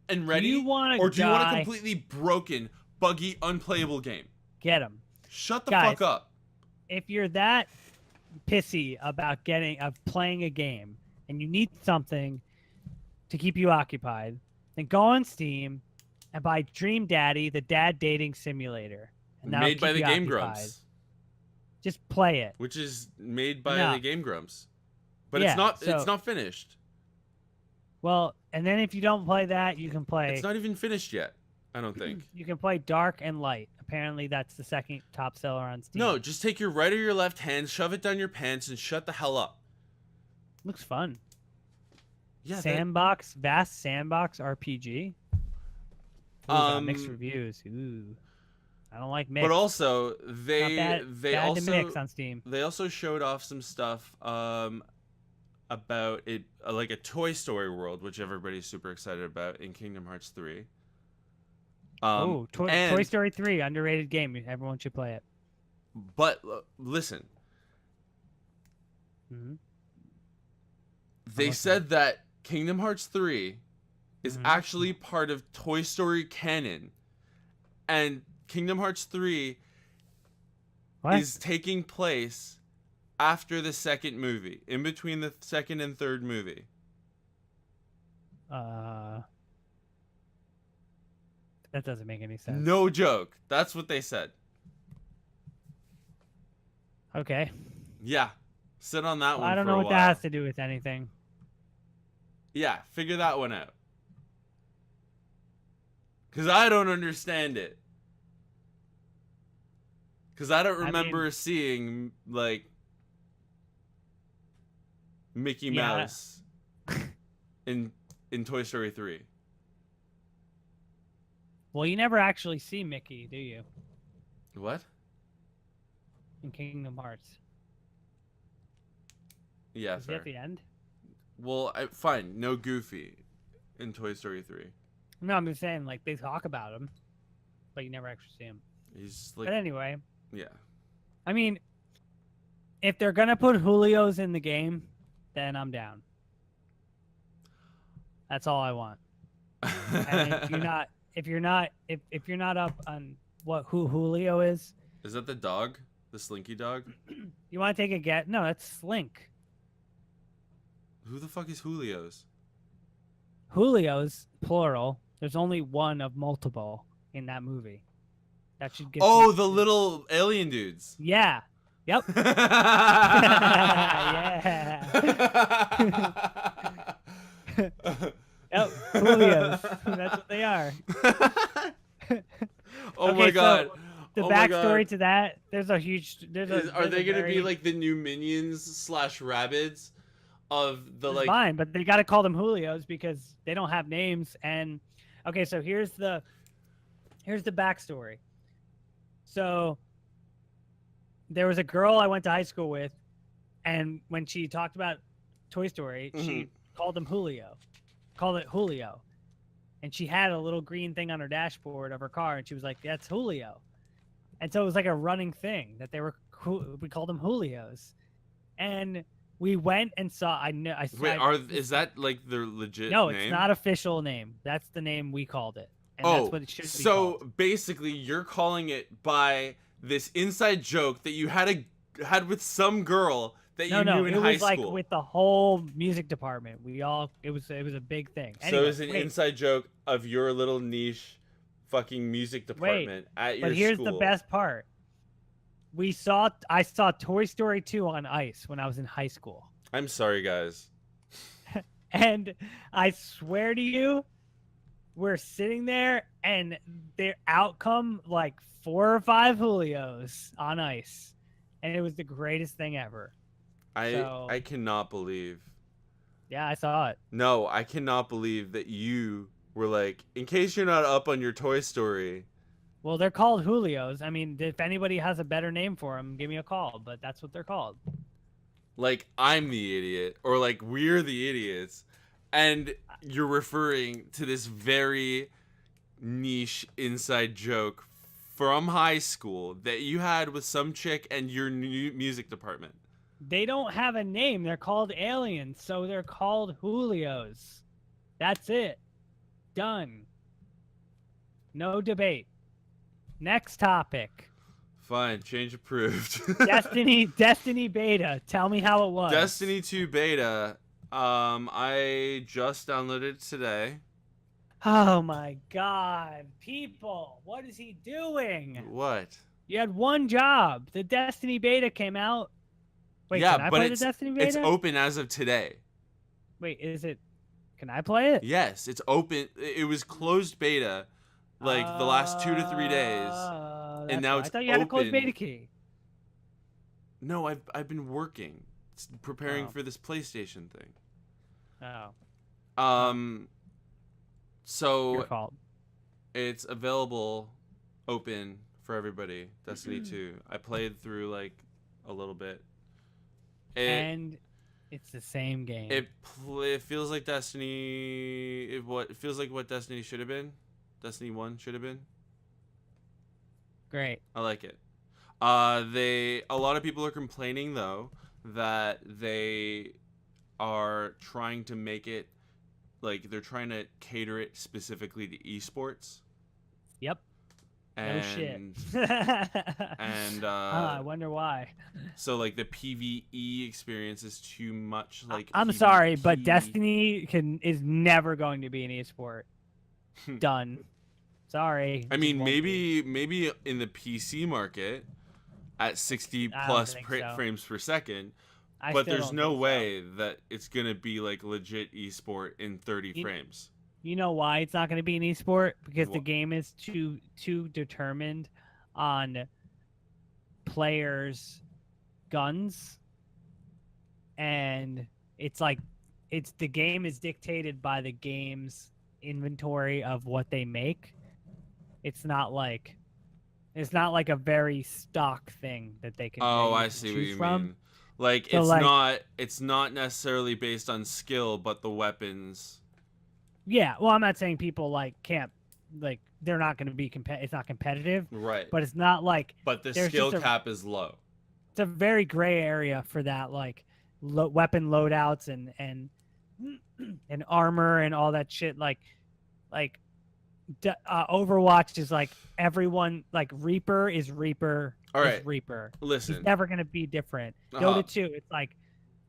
and ready? Or do you want a completely broken, buggy, unplayable game? Get them. Shut the fuck up. If you're that pissy about playing a game and you need something to keep you occupied, then go on Steam and buy Dream Daddy, the dad dating simulator. And made by the Game Grumps. Just play it. Which is made by the Game Grumps. But yeah, it's not finished. Well, and then if you don't play that, you can play... It's not even finished yet, I don't think. You can play Dark and Light. Apparently, that's the second top seller on Steam. No, just take your right or your left hand, shove it down your pants, and shut the hell up. Looks fun. Yeah. Vast sandbox RPG. Ooh, mixed reviews. Ooh, I don't like mixed. But also, they bad to mix on Steam. They also showed off some stuff about it, like a Toy Story world, which everybody's super excited about in Kingdom Hearts 3. Toy Story 3, underrated game. Everyone should play it. But listen, they said that Kingdom Hearts 3 is actually part of Toy Story canon, and Kingdom Hearts 3 is taking place after the second movie, in between the second and third movie. That doesn't make any sense. No joke. That's what they said. Okay. Yeah. Sit on that Well, one I don't for know a what while. that has to do with anything. Yeah, figure that one out. Because I don't understand it. Because I don't remember seeing, like, Mickey Mouse in Toy Story 3. Well, you never actually see Mickey, do you? What? In Kingdom Hearts. Yeah, Is he fair. at the end? Well, fine. No Goofy in Toy Story 3. No, I'm just saying, like, they talk about him, but you never actually see him. He's like... But anyway. Yeah. I mean, if they're going to put Julio's in the game, then I'm down. That's all I want. And if you're not up on who Julio is that the dog? The Slinky dog? You want to take a guess? No, that's Slink. Who the fuck is Julio's? Julio's plural. There's only one of multiple in that movie. That should get. Oh, the little alien dudes. Yeah. Yep. Yeah. Yep. Julio's. That's what they are. Oh okay, my god. So the backstory to that, there's a huge. Are they gonna be like the new minions / Rabbids of the like? Fine, but they got to call them Julios because they don't have names. And okay, so here's the backstory. So there was a girl I went to high school with, and when she talked about Toy Story, she called him Julio, called it Julio, and she had a little green thing on her dashboard of her car, and she was like, "That's Julio," and so it was like a running thing that we called them Julios, and we went and saw. Is that like their legit? No, name? It's not official name. That's the name we called it. And that's what it should be so called. Basically, you're calling it by this inside joke that you had with some girl that you knew in high school. No, it was like with the whole music department. It was a big thing. Anyway, so it was an inside joke of your little niche fucking music department at your school. But here's the best part. I saw Toy Story 2 on ice when I was in high school. I'm sorry, guys. And I swear to you, we're sitting there and there out come like 4 or 5 Julios on ice. And it was the greatest thing ever. I cannot believe. Yeah, I saw it. No, I cannot believe that you were like, in case you're not up on your Toy Story. Well, they're called Julios. I mean, if anybody has a better name for them, give me a call. But that's what they're called. Like, I'm the idiot. Or like, we're the idiots. And you're referring to this very niche inside joke from high school that you had with some chick and your new music department. They don't have a name. They're called aliens, so they're called Julios. That's it. Done. No debate. Next topic. Fine, change approved. Destiny Beta. Tell me how it was. Destiny 2 Beta. I just downloaded it today. Oh my god. People, what is he doing? What? You had one job. The Destiny Beta came out. Wait, yeah, can I play the Destiny Beta? It's open as of today. Wait, is it? Can I play it? Yes, it's open. It was closed beta like the last 2 to 3 days. And now it's open. I thought you had a closed beta key. No, I've been working. Preparing for this PlayStation thing. Oh. So Your fault. It's available open for everybody. Destiny 2. I played through like a little bit. And it's the same game. It feels like Destiny. It feels like what Destiny should have been. Destiny 1 should have been. Great. I like it. A lot of people are complaining though that they are trying to make it like they're trying to cater it specifically to esports. Yep. And, no shit. And I wonder why. So like the PvE experience is too much like I'm PvP. sorry, but Destiny is never going to be an esport. Done. Sorry. I just mean, won't be. maybe in the PC market at 60 I don't plus think so. frames per second, I but still there's don't no think so. way that it's gonna be like legit esport in 30 You- frames. You know why it's not going to be an esport? Because the What? game is too determined on players' guns, and it's like the game is dictated by the game's inventory of what they make. It's not like a very stock thing that they can Oh, I can see what choose you from. mean. Like So it's not necessarily based on skill, but the weapons. yeah, well, I'm not saying people can't they're not going to be it's not competitive, Right. but it's not like But the there's skill just cap is low. it's a very gray area for that weapon loadouts and and armor and all that shit like Overwatch is like everyone like Reaper is Reaper All is right. Reaper. Listen. He's never going to be different. Uh-huh. Dota 2, it's like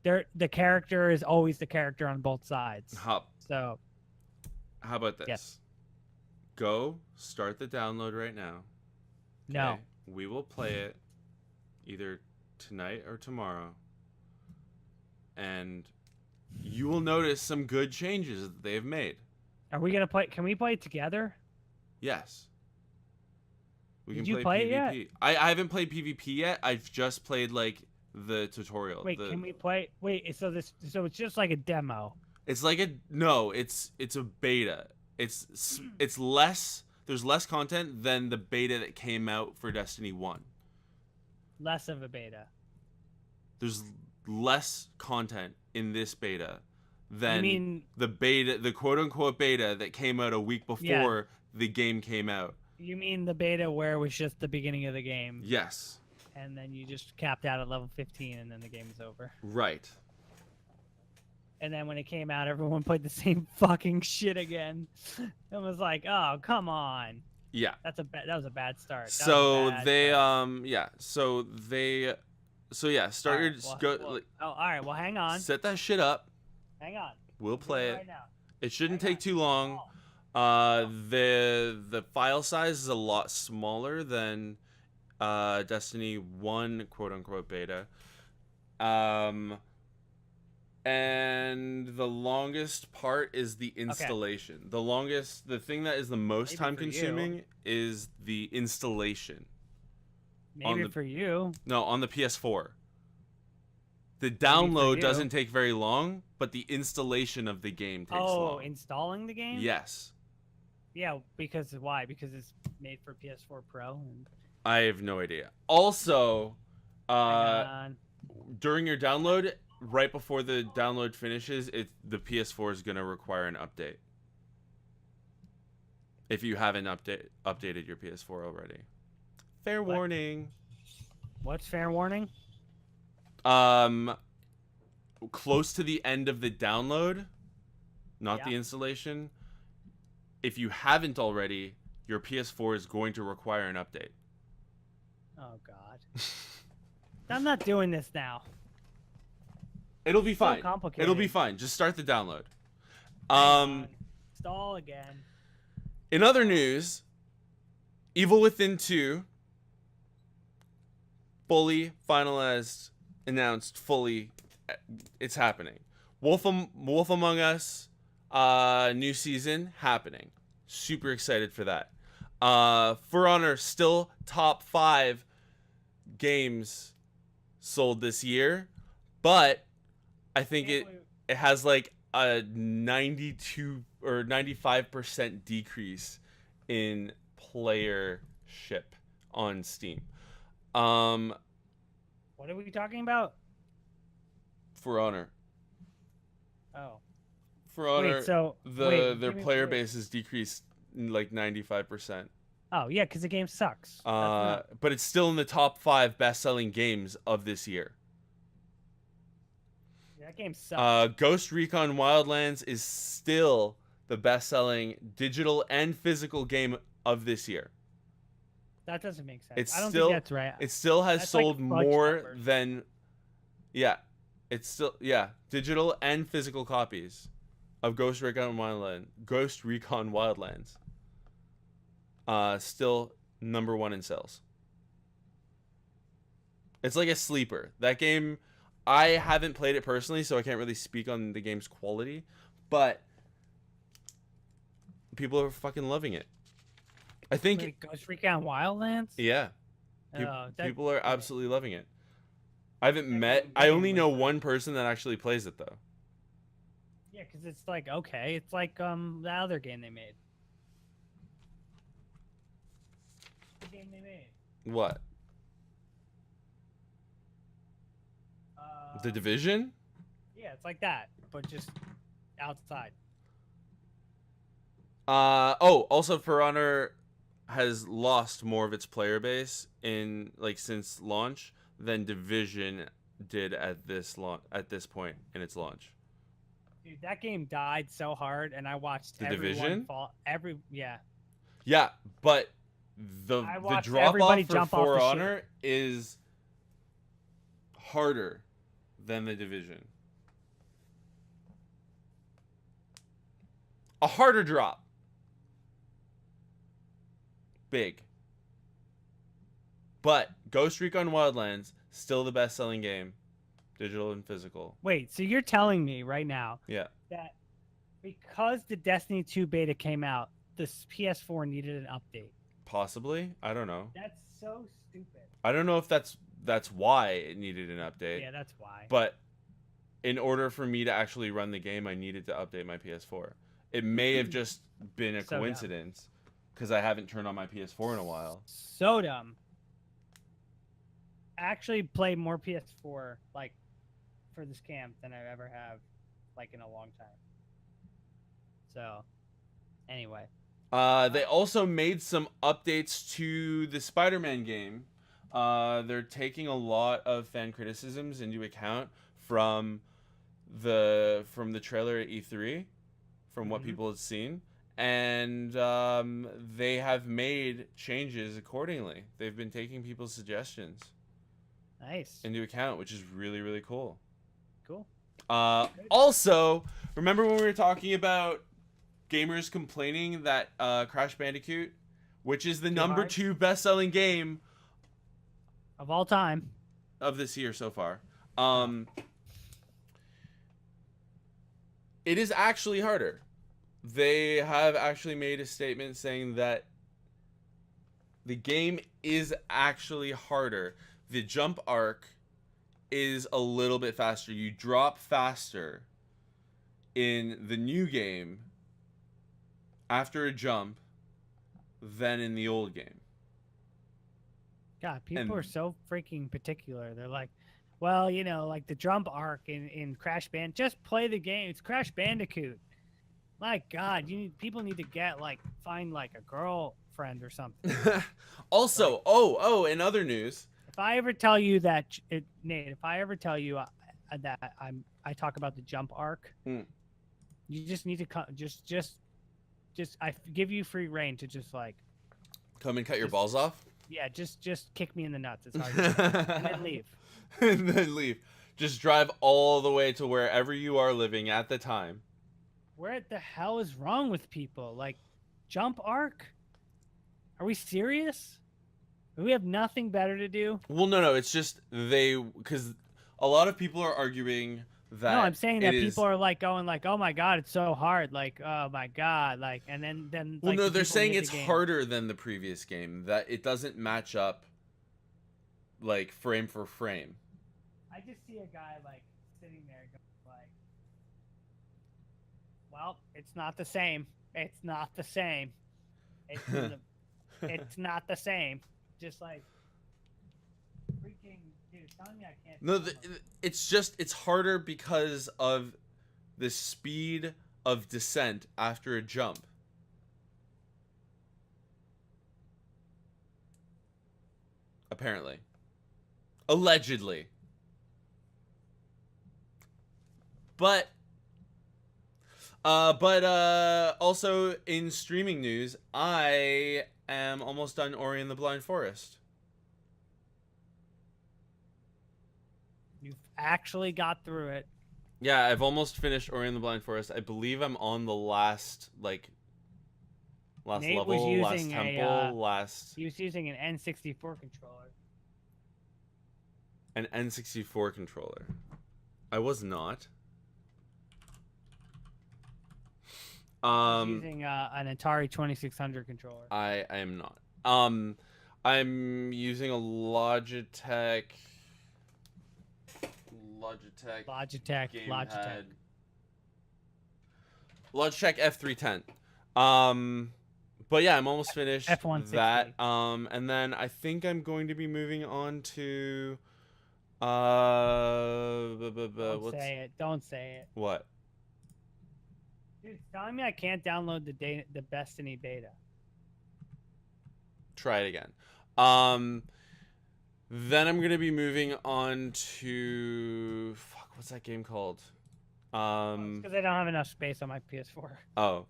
the character is always the character on both sides. So How about this? Yes. Go start the download right now. no. Okay? We will play it either tonight or tomorrow. And you will notice some good changes that they have made. Are we going to play? Can we play it together? Yes. We Did can you play it yet? PvP. I haven't played PvP yet. I've just played like the tutorial. Wait, can we play? Wait, so it's just like a demo. It's like it's a beta. It's less. There's less content than the beta that came out for Destiny 1. Less of a beta. There's less content in this beta than mean- the quote unquote beta that came out a week before the game came out. You mean the beta where it was just the beginning of the game, Yes. and then you just capped out at level 15, and then the game is over. Right. And then when it came out, everyone played the same fucking shit again. It was like, oh, come on. Yeah. That was a bad start. So they start your all right. Well, hang on. set that shit up. Hang on. We'll play it. Right now. It shouldn't Hang take on. too long. Oh. The file size is a lot smaller than Destiny 1 quote unquote beta. And the longest part is the installation. The thing that is the most Maybe time for you. consuming is the installation. Maybe for you. No, on the PS4. The for download you. doesn't take very long, but the installation of the game takes long. Installing the game? Yes. Yeah, because why? Because it's made for PS4 Pro. And... I have no idea. Also, Hang on. during your download, right before the download finishes, the PS4 is going to require an update. If you haven't updated your PS4 already. Fair warning. What's fair warning? Close to the end of the download, not Yeah. the installation. If you haven't already, your PS4 is going to require an update. Oh God. I'm not doing this now. It'll be fine. complicated. It'll be fine. Just start the download. Hang on. Install again. In other news, Evil Within 2 fully finalized, announced fully. It's happening. Wolf Among Us new season happening. Super excited for that. For Honor still top 5 games sold this year, but I think it has like a 92 or 95% decrease in playership on Steam. What are we talking about? For Honor. Oh. For Honor, Wait, so their player base has decreased like 95%. Oh yeah, because the game sucks. But it's still in the top 5 best-selling games of this year. That game sucks. Ghost Recon Wildlands is still the best-selling digital and physical game of this year. That doesn't make sense. It's I don't still, think that's right. It still has That's like sold fudge more numbers. than, yeah, it's still digital and physical copies of Ghost Recon Wildlands. Still number 1 in sales. It's like a sleeper. That game, I haven't played it personally, so I can't really speak on the game's quality, but people are fucking loving it. I think. Wait, Ghost Recon Wildlands? Yeah. People are absolutely loving it. I only know one person that actually plays it though. Yeah, because it's like, okay, it's like the other game they made. The game they made. What? The Division? Yeah, it's like that, but just outside. Also For Honor has lost more of its player base in since launch than Division did at this point in its launch. Dude, that game died so hard, and I watched The everyone Division? fall. Yeah, but the drop off for For Honor is harder than the Division. A harder drop. Big. But Ghost Recon Wildlands, still the best-selling game, digital and physical. Wait, so you're telling me right now Yeah. that because the Destiny 2 beta came out, this PS4 needed an update? Possibly. I don't know. That's so stupid. I don't know if that's why it needed an update. Yeah, that's why. But in order for me to actually run the game, I needed to update my PS4. It may have just been a coincidence because I haven't turned on my PS4 in a while. So dumb. I actually play more PS4 for this camp than I ever have in a long time. So anyway. They also made some updates to the Spider-Man game. They're taking a lot of fan criticisms into account from the trailer at E3, from what people had seen, and they have made changes accordingly. They've been taking people's suggestions into account, which is really, really cool. Cool. Also, remember when we were talking about gamers complaining that Crash Bandicoot, which is the number 2 best-selling game of all time of this year so far, it is actually harder. They have actually made a statement saying that the game is actually harder. The jump arc is a little bit faster. You drop faster in the new game after a jump than in the old game. God, people are so freaking particular. They're like, well, the jump arc in Crash Band, just play the game. It's Crash Bandicoot. My God, people need to find a girlfriend or something. Also, in other news, if I ever tell you that, Nate, if I ever tell you that I talk about the jump arc, you just need to just I give you free reign to just come and cut your balls off. Yeah, just kick me in the nuts. It's hard. And then leave. And then leave. Just drive all the way to wherever you are living at the time. Where the hell is wrong with people? Jump arc? Are we serious? Do we have nothing better to do? Well, no. It's just because a lot of people are arguing that. No, I'm saying that people are going oh my God, it's so hard. Oh my God, and then. Well, no, they're saying it's harder than the previous game. That it doesn't match up, frame for frame. I just see a guy sitting there going well, it's not the same. It's not the same. It's not the same. Just freaking dude, telling me I can't. No, it's harder because of the speed of descent after a jump. Apparently. Allegedly. But also in streaming news, I am almost done Ori and the Blind Forest. You've actually got through it. Yeah, I've almost finished Ori and the Blind Forest. I believe I'm on the last Last Nate level, was last using temple, last... He was using an N64 controller. An N64 controller. I was not. He was using an Atari 2600 controller. I am not. I'm using a Logitech gamepad. Logitech F310. But yeah, I'm almost finished F160. that. And then I think I'm going to be moving on to Don't say it. Don't say it. What? Dude, it's telling me I can't download the Destiny beta. Try it again. Then I'm gonna be moving on to what's that game called? Because I don't have enough space on my PS4. Oh,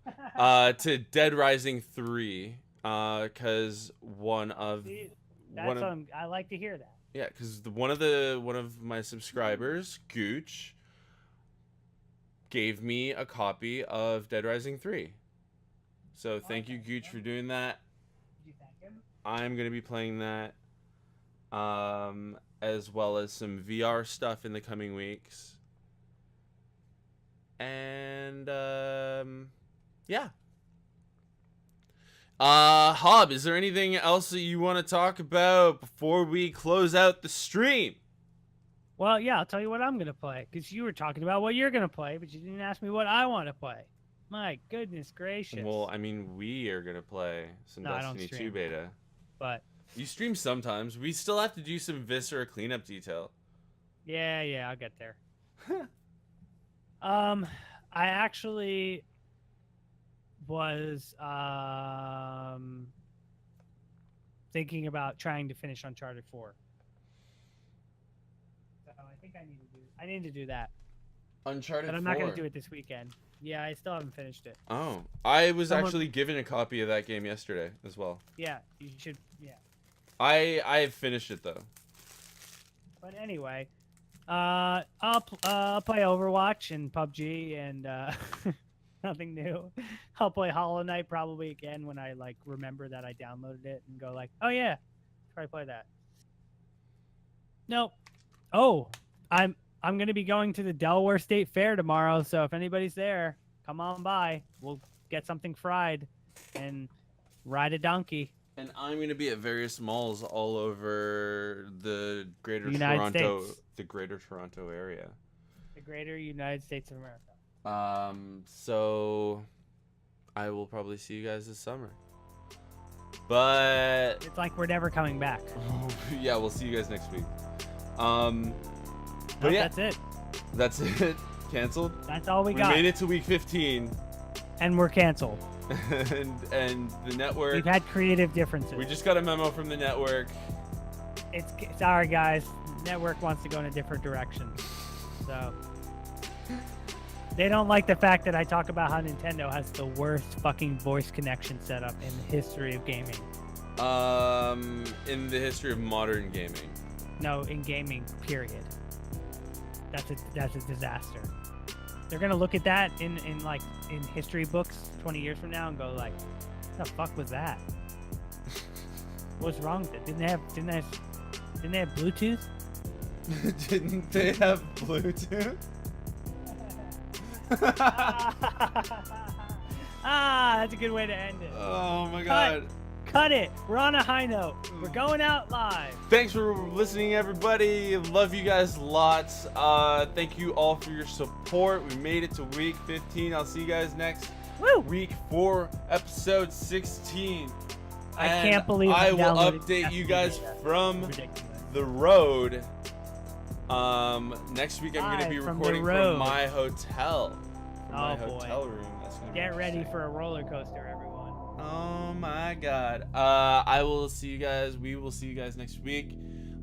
to Dead Rising 3. Because I like to hear that. Yeah, because one of my subscribers, Gooch, gave me a copy of Dead Rising 3. So thank you, Gooch, for doing that. Did you thank him? I'm gonna be playing that, as well as some VR stuff in the coming weeks. And yeah. Hobbe, is there anything else that you want to talk about before we close out the stream? Well, yeah, I'll tell you what I'm going to play, because you were talking about what you're going to play, but you didn't ask me what I want to play. My goodness gracious. Well, I mean, we are going to play some Destiny 2 beta. But you stream sometimes. We still have to do some Viscera cleanup detail. Yeah, I'll get there. I actually was thinking about trying to finish Uncharted 4. So I think I need to do that. Uncharted 4. But I'm not going to do it this weekend. Yeah, I still haven't finished it. Oh, I was actually given a copy of that game yesterday as well. Yeah, you should. Yeah. I finished it though. But anyway, I'll play Overwatch and PUBG and nothing new. I'll play Hollow Knight probably again when I like remember that I downloaded it and go like, oh yeah, try to play that. Nope. Oh, I'm gonna be going to the Delaware State Fair tomorrow, so if anybody's there, come on by. We'll get something fried and ride a donkey. And I'm gonna be at various malls all over the greater United Toronto, States. the greater Toronto area. The greater United States of America. So I will probably see you guys this summer. But It's like we're never coming back. yeah, we'll see you guys next week. But yeah, that's it. That's it. Canceled. That's all we We got. made it to week 15, And we're canceled. and the network. We've had creative differences. We just got a memo from the network. It's sorry guys. Network wants to go in a different direction. So they don't like the fact that I talk about how Nintendo has the worst fucking voice connection setup in the history of gaming. In the history of modern gaming. No, in gaming, period. That's a disaster. They're gonna look at that in history books 20 years from now and go like, what the fuck was that? What's wrong with it? Didn't they have Bluetooth? Didn't they have Bluetooth? That's a good way to end it. Oh my god. Cut it. We're on a high note. We're going out live. Thanks for listening, everybody. Love you guys lots. Thank you all for your support. We made it to week 15. I'll see you guys next week for episode 16. I can't believe I will update you guys from the road. Next week I'm going to be recording from my hotel. Hotel room. That's gonna be Get ready interesting. for a roller coaster, everyone. Oh my god. I will see you guys. We will see you guys next week.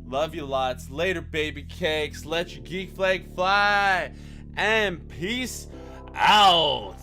Love you lots. Later, baby cakes. Let your geek flag fly. And peace out.